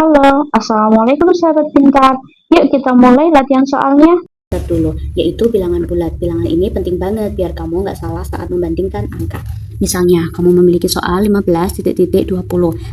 Halo, Assalamualaikum sahabat pintar. Yuk kita mulai latihan soalnya. Dulu, yaitu bilangan bulat. Bilangan ini penting banget biar kamu nggak salah saat membandingkan angka. Misalnya, kamu memiliki soal 15,20,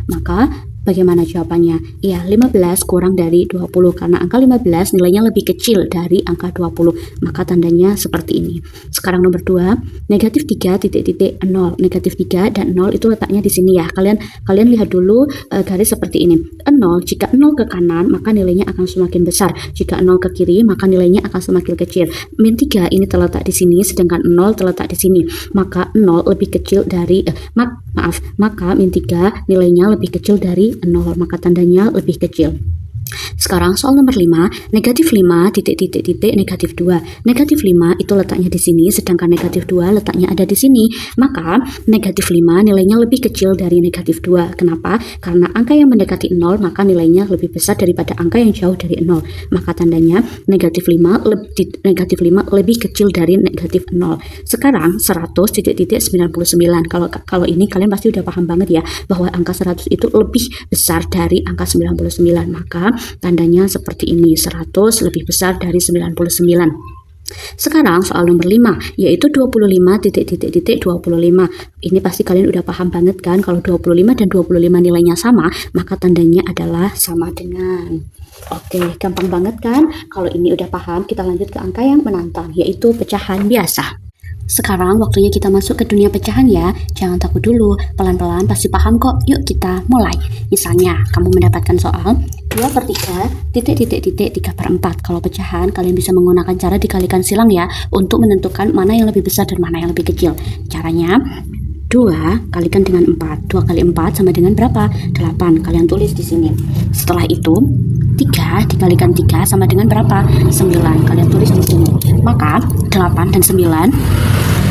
maka bagaimana jawabannya? Ya, 15 kurang dari 20, karena angka 15 nilainya lebih kecil dari angka 20, maka tandanya seperti ini. Sekarang nomor 2, negatif 3,0. Negatif 3 dan 0 itu letaknya di sini ya. Kalian lihat dulu garis seperti ini. 0, jika 0 ke kanan, maka nilainya akan semakin besar. Jika 0 ke kiri, maka nilainya akan semakin kecil. Min 3 ini terletak di sini, sedangkan 0 terletak di sini. Maka 0 lebih kecil dari maka min 3 nilainya lebih kecil dari 0, maka tandanya lebih kecil. Sekarang soal nomor 5, negatif 5, negatif 2. Negatif 5 itu letaknya di sini, sedangkan negatif 2 letaknya ada di sini. Maka negatif 5 nilainya lebih kecil dari negatif 2. Kenapa? Karena angka yang mendekati 0, maka nilainya lebih besar daripada angka yang jauh dari 0. Maka tandanya negatif 5 lebih kecil dari negatif 0. Sekarang 100,99. Kalau ini kalian pasti udah paham banget ya, bahwa angka 100 itu lebih besar dari angka 99. Maka tandanya seperti ini, 100 lebih besar dari 99. Sekarang soal nomor 5, yaitu 25,25. Ini pasti kalian udah paham banget kan, kalau 25 dan 25 nilainya sama, maka tandanya adalah sama dengan. Oke, gampang banget kan? Kalau ini udah paham, kita lanjut ke angka yang menantang, yaitu pecahan biasa. Sekarang waktunya kita masuk ke dunia pecahan ya. Jangan takut dulu, pelan-pelan pasti paham kok. Yuk kita mulai. Misalnya, kamu mendapatkan soal 2/3, 3/4. Kalau pecahan, kalian bisa menggunakan cara dikalikan silang ya, untuk menentukan mana yang lebih besar dan mana yang lebih kecil. Caranya, 2 kalikan dengan 4. 2 kali 4 sama dengan berapa? 8. Kalian tulis di sini. Setelah itu, 3 dikalikan 3 sama dengan berapa? 9. Kalian tulis di sini. Maka 8 dan 9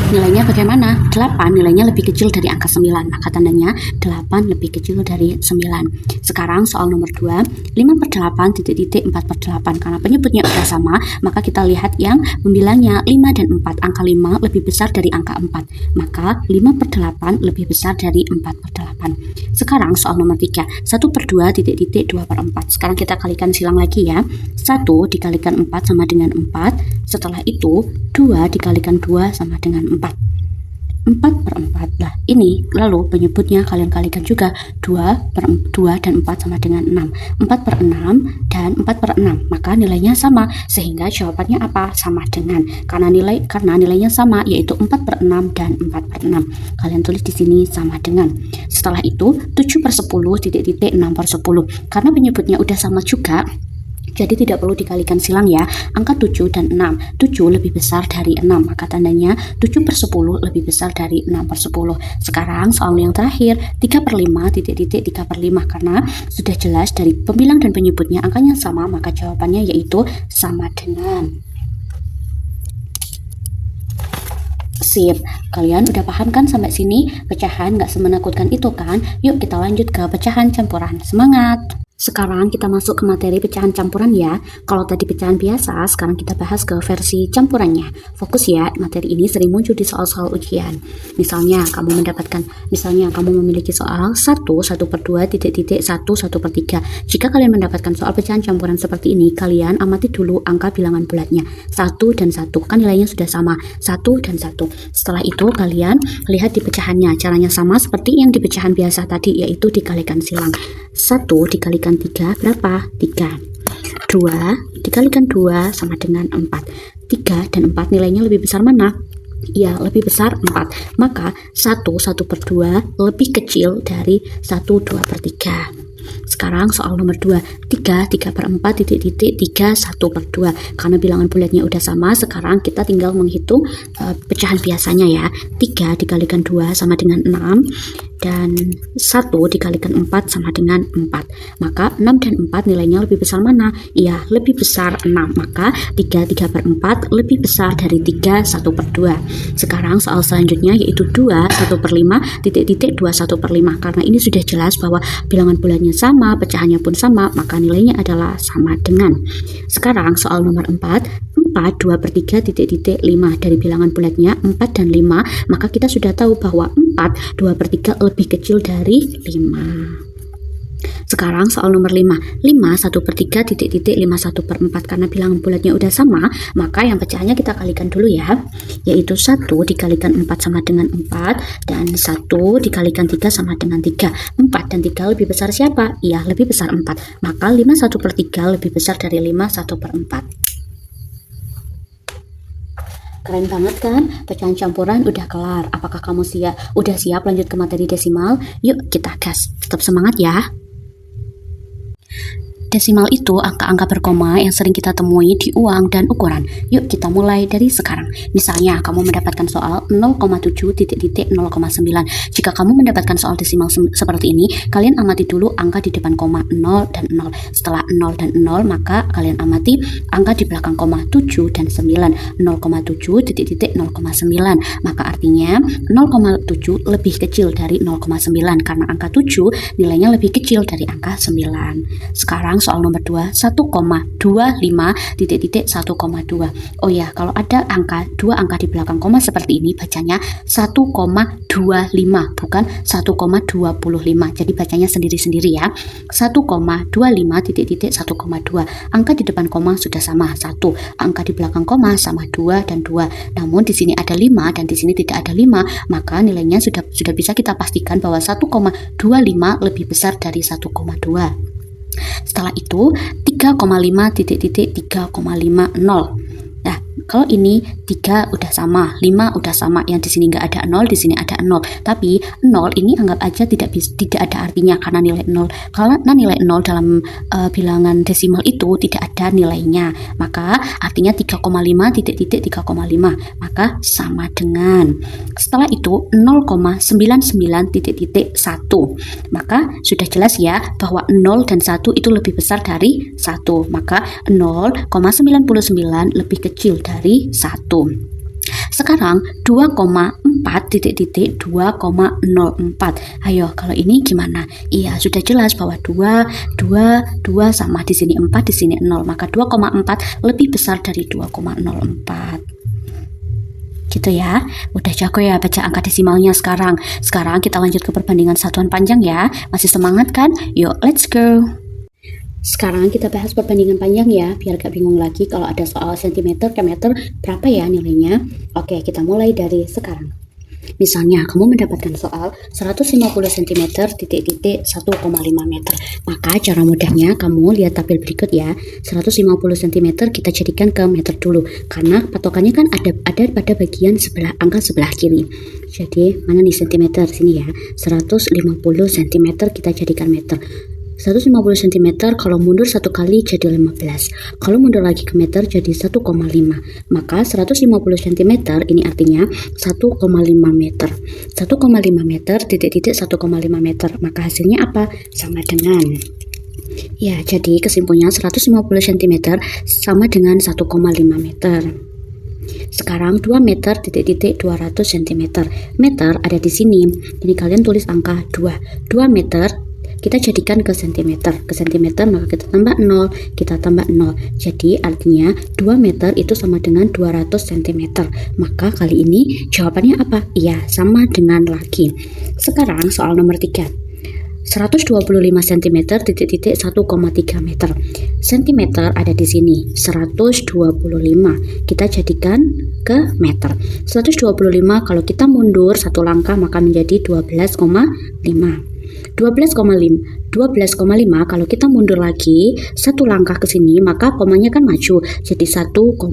nilainya bagaimana? 8 nilainya lebih kecil dari angka 9, maka tandanya 8 lebih kecil dari 9. Sekarang soal nomor 2, 5/8, 4/8. Karena penyebutnya sudah sama, maka kita lihat yang membilangnya 5 dan 4. Angka 5 lebih besar dari angka 4, maka 5/8 lebih besar dari 4/8. Sekarang soal nomor 3, 1/2, 2/4. Sekarang kita kalikan silang lagi ya. 1 dikalikan 4 sama dengan 4. Setelah itu 2 dikalikan 2 sama dengan 4. 4/4. Nah, ini lalu penyebutnya kalian kalikan juga. 2 dan 4 sama dengan 6. 4/6 dan 4/6. Maka nilainya sama, sehingga jawabannya apa? Sama dengan. Karena nilainya sama, yaitu 4/6 dan 4/6. Kalian tulis di sini sama dengan. Setelah itu 7/10, 6/10. Karena penyebutnya udah sama juga, jadi tidak perlu dikalikan silang ya. Angka 7 dan 6. 7 lebih besar dari 6, maka tandanya 7/10 lebih besar dari 6/10. Sekarang soal yang terakhir, 3/5, 3/5. Karena sudah jelas dari pembilang dan penyebutnya angkanya sama, maka jawabannya yaitu sama dengan. Sip, kalian udah paham kan sampai sini? Pecahan nggak semenakutkan itu kan? Yuk kita lanjut ke pecahan campuran. Semangat! Sekarang kita masuk ke materi pecahan campuran ya. Kalau tadi pecahan biasa, sekarang kita bahas ke versi campurannya. Fokus ya, materi ini sering muncul di soal-soal ujian. Misalnya kamu memiliki soal 1/2, 1/3. Jika kalian mendapatkan soal pecahan campuran seperti ini, kalian amati dulu angka bilangan bulatnya. 1 dan 1, kan nilainya sudah sama. 1 dan 1. Setelah itu kalian lihat di pecahannya. Caranya sama seperti yang di pecahan biasa tadi, yaitu dikalikan silang. 1 dikalikan 3 berapa? 3. 2 dikalikan 2 sama dengan 4. 3 dan 4 nilainya lebih besar mana? Ya, lebih besar 4. Maka 1/2 lebih kecil dari 1/3. Sekarang soal nomor 2, 3/4, 1/2. Karena bilangan bulatnya udah sama, sekarang kita tinggal menghitung pecahan biasanya ya. 3 dikalikan 2 sama dengan 6. Dan 1 dikalikan 4 sama dengan 4. Maka 6 dan 4 nilainya lebih besar mana? Iya, lebih besar 6. Maka 3/4 lebih besar dari 3/1/2. Sekarang soal selanjutnya yaitu 2/1/5, 2/1/5. Karena ini sudah jelas bahwa bilangan bulatnya sama, pecahannya pun sama, maka nilainya adalah sama dengan. Sekarang soal nomor 4, 2/3, 5. Dari bilangan bulatnya 4 dan 5, maka kita sudah tahu bahwa 4 2/3 lebih kecil dari 5. Sekarang soal nomor 5. 5 1/3 titik-titik 5 1/4. Karena bilangan bulatnya udah sama, maka yang pecahannya kita kalikan dulu ya. Yaitu 1 dikalikan 4 sama dengan 4, dan 1 dikalikan 3 sama dengan 3. 4 dan 3 lebih besar siapa? Iya, lebih besar 4. Maka 5 1/3 lebih besar dari 5 1/4. Keren banget kan? Pecahan campuran udah kelar. Apakah kamu udah siap lanjut ke materi desimal? Yuk kita gas. Tetap semangat ya. Desimal itu angka-angka berkoma yang sering kita temui di uang dan ukuran. Yuk kita mulai dari sekarang. Misalnya kamu mendapatkan soal 0,7 titik-titik 0,9. Jika kamu mendapatkan soal desimal seperti ini, kalian amati dulu angka di depan koma 0 dan 0. Setelah 0 dan 0, maka kalian amati angka di belakang koma 7 dan 9. 0,7 titik-titik 0,9. Maka artinya 0,7 lebih kecil dari 0,9 karena angka 7 nilainya lebih kecil dari angka 9. Sekarang soal nomor 2, 1,25 titik-titik 1,2. Oh ya, kalau ada dua angka di belakang koma seperti ini, bacanya 1,25 bukan 1,25. Jadi bacanya sendiri-sendiri ya. 1,25 titik-titik 1,2. Angka di depan koma sudah sama 1. Angka di belakang koma sama 2 dan 2. Namun di sini ada 5 dan di sini tidak ada 5, maka nilainya sudah bisa kita pastikan bahwa 1,25 lebih besar dari 1,2. Setelah itu 3,5 titik-titik 3,50. Nah, kalau ini 3 udah sama, 5 udah sama, yang di sini nggak ada 0, di sini ada 0. Tapi 0 ini anggap aja tidak ada artinya karena nilai 0. Karena nilai 0 dalam bilangan desimal itu tidak ada nilainya. Maka artinya 3,5 titik-titik 3,5. Maka sama dengan. Setelah itu 0,99 titik-titik 1. Maka sudah jelas ya bahwa 0 dan 1 itu lebih besar dari 1. Maka 0,99 lebih kecil dari 1. Sekarang 2,4 titik-titik 2,04. Ayo, kalau ini gimana? Iya, sudah jelas bahwa 2 sama, di sini 4, di sini 0. Maka 2,4 lebih besar dari 2,04. Gitu ya. Udah jago ya baca angka desimalnya sekarang. Sekarang kita lanjut ke perbandingan satuan panjang ya. Masih semangat kan? Yuk, let's go. Sekarang kita bahas perbandingan panjang ya, biar gak bingung lagi kalau ada soal sentimeter ke meter berapa ya nilainya. Oke, kita mulai dari sekarang. Misalnya kamu mendapatkan soal 150 cm titik-titik 1,5 meter. Maka cara mudahnya kamu lihat tabel berikut ya. 150 cm kita jadikan ke meter dulu, karena patokannya kan ada pada bagian angka sebelah kiri. Jadi mana nih cm sini ya. 150 cm kita jadikan meter. 150 cm kalau mundur satu kali jadi 15. Kalau mundur lagi ke meter jadi 1,5. Maka 150 cm ini artinya 1,5 meter. 1,5 meter titik-titik 1,5 meter. Maka hasilnya apa? Sama dengan. Ya, jadi kesimpulannya 150 cm sama dengan 1,5 meter. Sekarang 2 meter titik-titik 200 cm. Meter ada di sini. Jadi kalian tulis angka 2. 2 meter kita jadikan ke sentimeter. Ke sentimeter maka kita tambah 0, kita tambah 0. Jadi artinya 2 meter itu sama dengan 200 cm. Maka kali ini jawabannya apa? Iya, sama dengan lagi. Sekarang soal nomor 3. 125 cm titik-titik 1,3 meter. Sentimeter ada di sini. 125 kita jadikan ke meter. 125 kalau kita mundur satu langkah maka menjadi 12,5. 12,5 kalau kita mundur lagi satu langkah ke sini maka komanya kan maju jadi 1,25.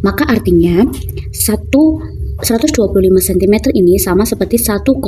Maka artinya 125 cm ini sama seperti 1,25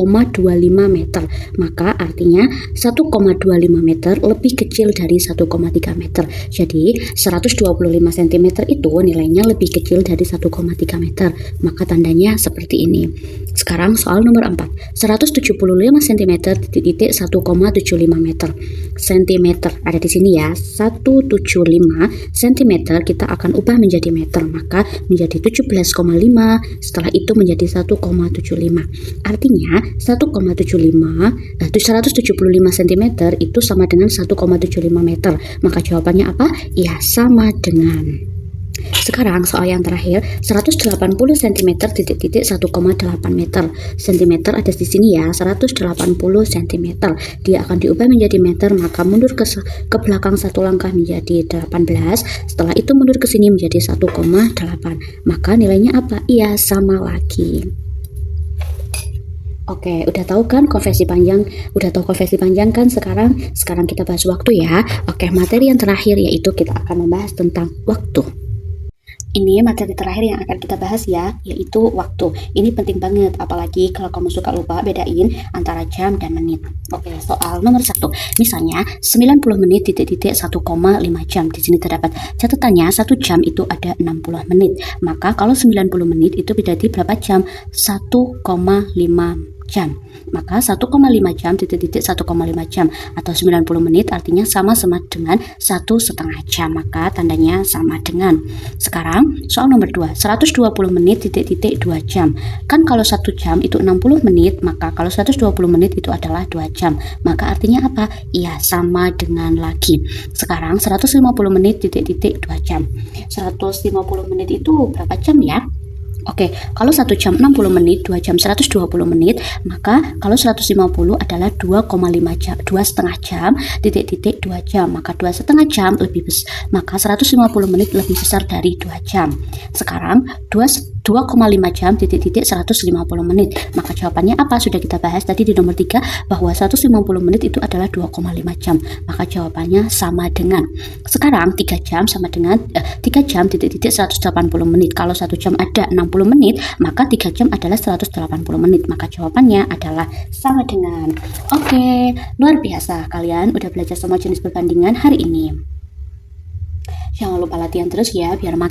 meter. Maka artinya 1,25 meter lebih kecil dari 1,3 meter. Jadi 125 cm itu nilainya lebih kecil dari 1,3 meter. Maka tandanya seperti ini. Sekarang soal nomor 4. 175 cm titik-titik 1,75 meter. Sentimeter ada di sini ya. 175 cm kita akan ubah menjadi meter. Maka menjadi 17,5. Setelah itu menjadi 1,75. Artinya 175 cm itu sama dengan 1,75 meter. Maka jawabannya apa? Ya, sama dengan. Sekarang soal yang terakhir, 180 cm titik-titik 1,8 meter. Centimeter ada di sini ya, 180 cm. Dia akan diubah menjadi meter, maka mundur ke belakang satu langkah menjadi 18. Setelah itu mundur ke sini menjadi 1,8. Maka nilainya apa? Iya, sama lagi. Oke, udah tahu kan konversi panjang? Udah tahu konversi panjang kan sekarang? Sekarang kita bahas waktu ya. Oke, materi yang terakhir yaitu kita akan membahas tentang waktu. Ini materi terakhir yang akan kita bahas ya, yaitu waktu. Ini penting banget, apalagi kalau kamu suka lupa bedain antara jam dan menit. Oke, soal nomor 1. Misalnya 90 menit titik-titik 1,5 jam. Di sini terdapat catatannya 1 jam itu ada 60 menit. Maka kalau 90 menit itu berarti berapa jam? 1,5 jam. Maka 1,5 jam titik-titik 1,5 jam atau 90 menit artinya sama-sama dengan 1,5 jam. Maka tandanya sama dengan. Sekarang soal nomor 2. 120 menit titik-titik 2 jam. Kan kalau 1 jam itu 60 menit, maka kalau 120 menit itu adalah 2 jam. Maka artinya apa? Iya, sama dengan lagi. Sekarang 150 menit titik-titik 2 jam. 150 menit itu berapa jam ya? Oke, kalau 1 jam 60 menit, 2 jam 120 menit, maka kalau 150 adalah 2,5 jam, 2,5 jam, titik-titik 2 jam, maka 2,5 jam lebih besar, maka 150 menit lebih besar dari 2 jam. Sekarang 2,5 jam, titik-titik 150 menit, maka jawabannya apa? Sudah kita bahas tadi di nomor 3, bahwa 150 menit itu adalah 2,5 jam, maka jawabannya sama dengan. Sekarang 3 jam sama dengan 3 jam, titik-titik 180 menit, kalau 1 jam ada 60 menit, maka 3 jam adalah 180 menit, maka jawabannya adalah sama dengan. Oke, luar biasa, kalian udah belajar semua jenis perbandingan hari ini. Jangan lupa latihan terus ya, biar makin